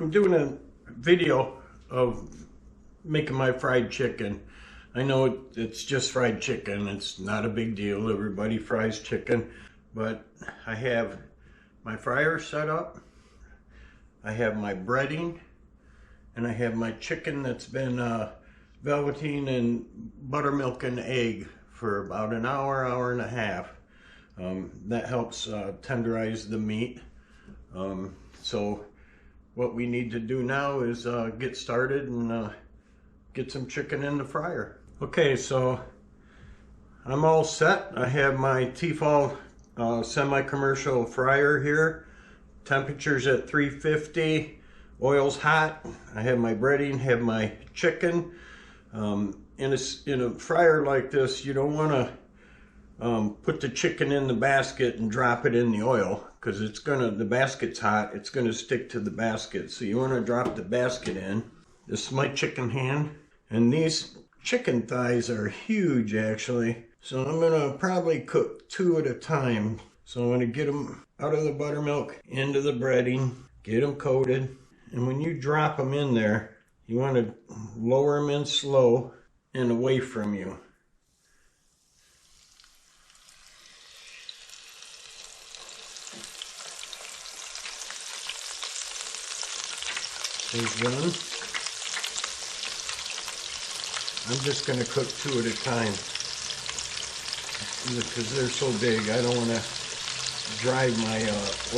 I'm doing a video of making my fried chicken. I know it's just fried chicken. It's not a big deal. Everybody fries chicken. But I have my fryer set up. I have my breading. And I have my chicken that's been velveteen in buttermilk and egg for about an hour, hour and a half. That helps tenderize the meat. So what we need to do now is get started and get some chicken in the fryer. Okay, so I'm all set. I have my Tefal semi-commercial fryer here. Temperature's at 350. Oil's hot. I have my breading, have my chicken. In a fryer like this, you don't want to put the chicken in the basket and drop it in the oil, because the basket's hot, it's gonna stick to the basket. So you want to drop the basket in. This is my chicken hand, and these chicken thighs are huge actually. So I'm gonna probably cook 2 at a time. So I'm gonna get them out of the buttermilk into the breading, get them coated, and when you drop them in there, you want to lower them in slow and away from you. There's one. I'm just going to cook 2 at a time because they're so big. I don't want to drive my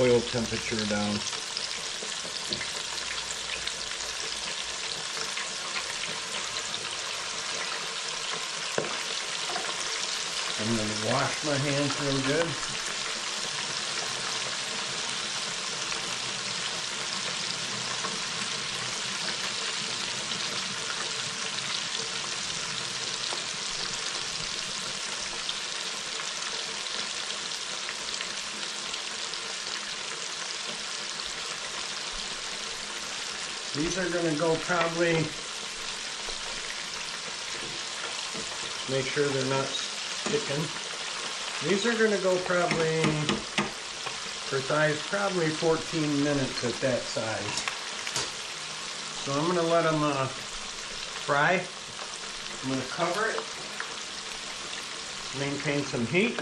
oil temperature down. I'm going to wash my hands real good. These are going to go probably, make sure they're not sticking. These are going to go probably, for thighs, probably 14 minutes at that size. So I'm going to let them fry. I'm going to cover it, maintain some heat.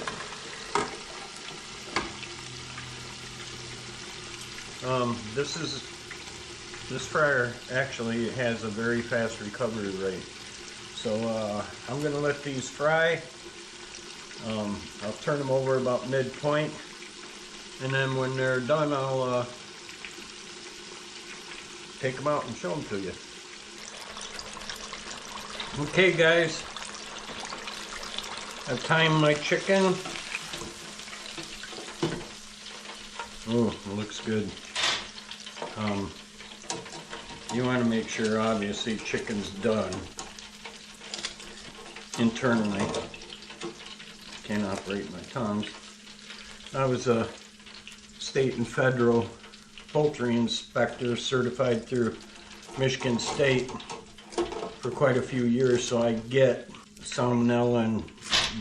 This fryer actually has a very fast recovery rate. So I'm going to let these fry. I'll turn them over about midpoint, and then when they're done, I'll take them out and show them to you. Okay guys, I've timed my chicken. Oh, it looks good. You want to make sure, obviously, chicken's done internally. Can't operate my tongs. I was a state and federal poultry inspector, certified through Michigan State for quite a few years, so I get salmonella and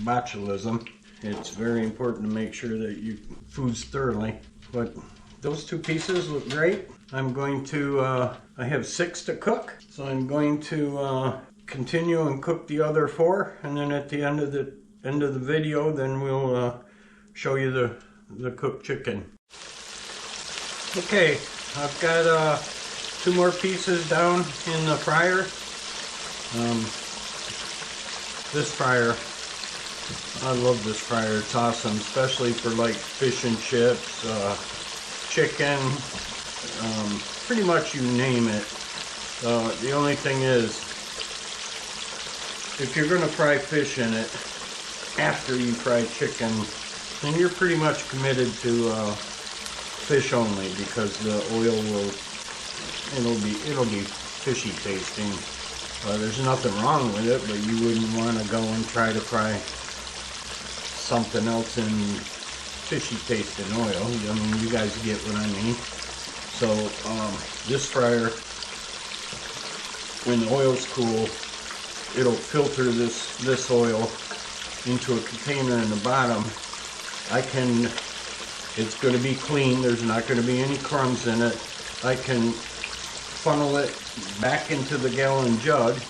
botulism. It's very important to make sure that you food's thoroughly. But those 2 pieces look great. I'm going to, I have 6 to cook, so I'm going to continue and cook the other 4, and then at the end of the video, then we'll show you the cooked chicken. Okay, I've got 2 more pieces down in the fryer. This fryer, I love this fryer. It's awesome, especially for like fish and chips, chicken, pretty much you name it. The only thing is, if you're going to fry fish in it after you fry chicken, then you're pretty much committed to fish only, because the oil it'll be fishy tasting. There's nothing wrong with it, but you wouldn't want to go and try to fry something else in fishy tasting oil. I mean, you guys get what I mean. So this fryer, when the oil's cool, it'll filter this oil into a container in the bottom. It's going to be clean. There's not going to be any crumbs in it. I can funnel it back into the gallon jug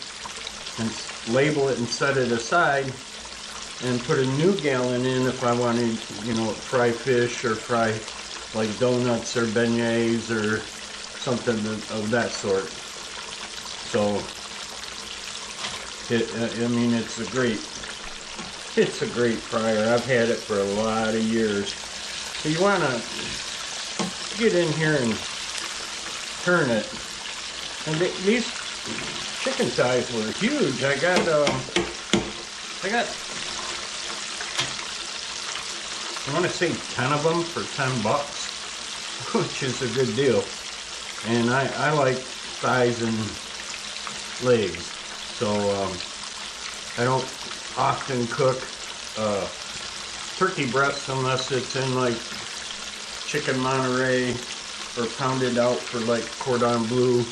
and label it and set it aside, and put a new gallon in if I want to, you know, fry fish or fry like donuts or beignets or something of that sort. So, I mean, it's a great fryer. I've had it for a lot of years. So you want to get in here and turn it. And these chicken thighs were huge. I got I want to say 10 of them for $10, which is a good deal. And I like thighs and legs, so I don't often cook turkey breasts unless it's in like chicken Monterey or pounded out for like cordon bleu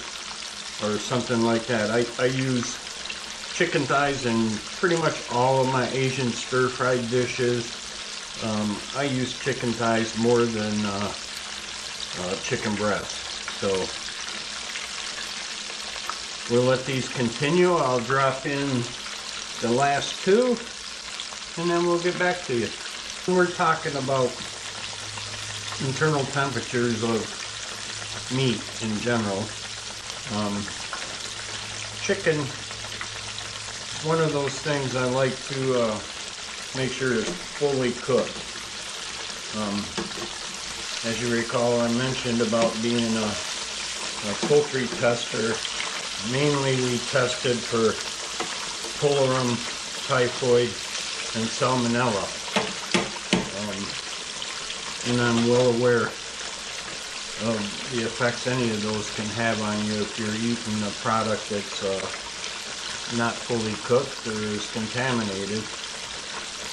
or something like that. I use chicken thighs in pretty much all of my Asian stir-fried dishes. I use chicken thighs more than chicken breasts. So we'll let these continue. I'll drop in the last two and then we'll get back to you. We're talking about internal temperatures of meat in general. Chicken is one of those things I like to make sure it's fully cooked. As you recall, I mentioned about being a poultry tester. Mainly we tested for cholera, typhoid, and salmonella. And I'm well aware of the effects any of those can have on you if you're eating a product that's not fully cooked or is contaminated.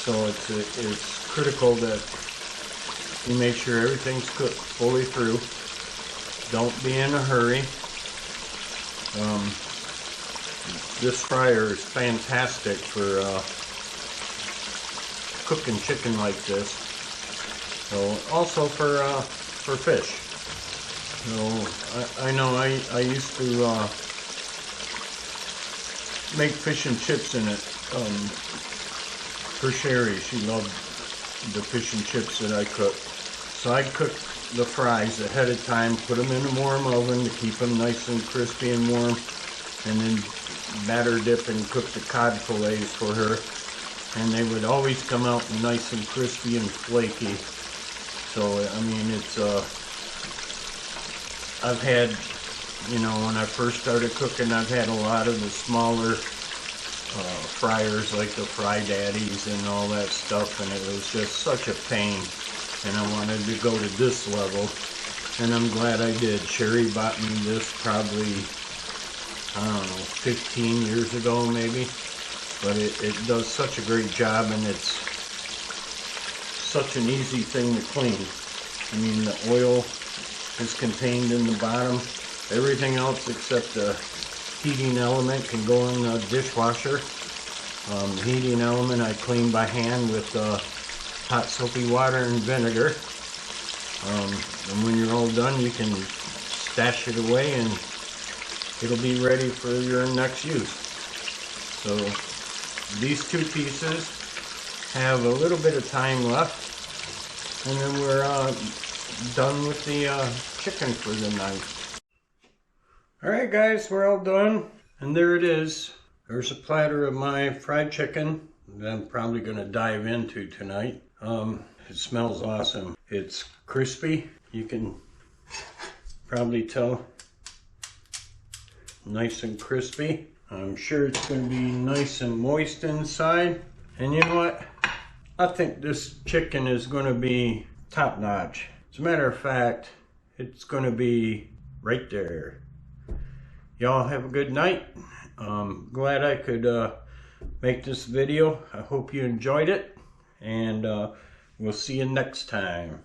So it's critical that you make sure everything's cooked fully through. Don't be in a hurry. This fryer is fantastic for cooking chicken like this. So also for fish. So I know I used to make fish and chips in it. For Sherry, she loved the fish and chips that I cooked. So I'd cook the fries ahead of time, put them in a warm oven to keep them nice and crispy and warm, and then batter dip and cook the cod fillets for her. And they would always come out nice and crispy and flaky. So, I mean, it's, I've had, you know, when I first started cooking, I've had a lot of the smaller fryers like the Fry Daddies and all that stuff, and it was just such a pain, and I wanted to go to this level, and I'm glad I did. Sherry bought me this probably, I don't know, 15 years ago maybe, but it does such a great job, and it's such an easy thing to clean. I mean, the oil is contained in the bottom. Everything else except the heating element can go in the dishwasher. The heating element I clean by hand with hot soapy water and vinegar. And when you're all done, you can stash it away and it'll be ready for your next use. So these two pieces have a little bit of time left, and then we're done with the chicken for the night. Alright guys, we're all done, and there it is. There's a platter of my fried chicken that I'm probably going to dive into tonight. It smells awesome. It's crispy, you can probably tell. Nice and crispy. I'm sure it's going to be nice and moist inside. And you know what? I think this chicken is going to be top notch. As a matter of fact, it's going to be right there. Y'all have a good night. Glad I could make this video. I hope you enjoyed it, and we'll see you next time.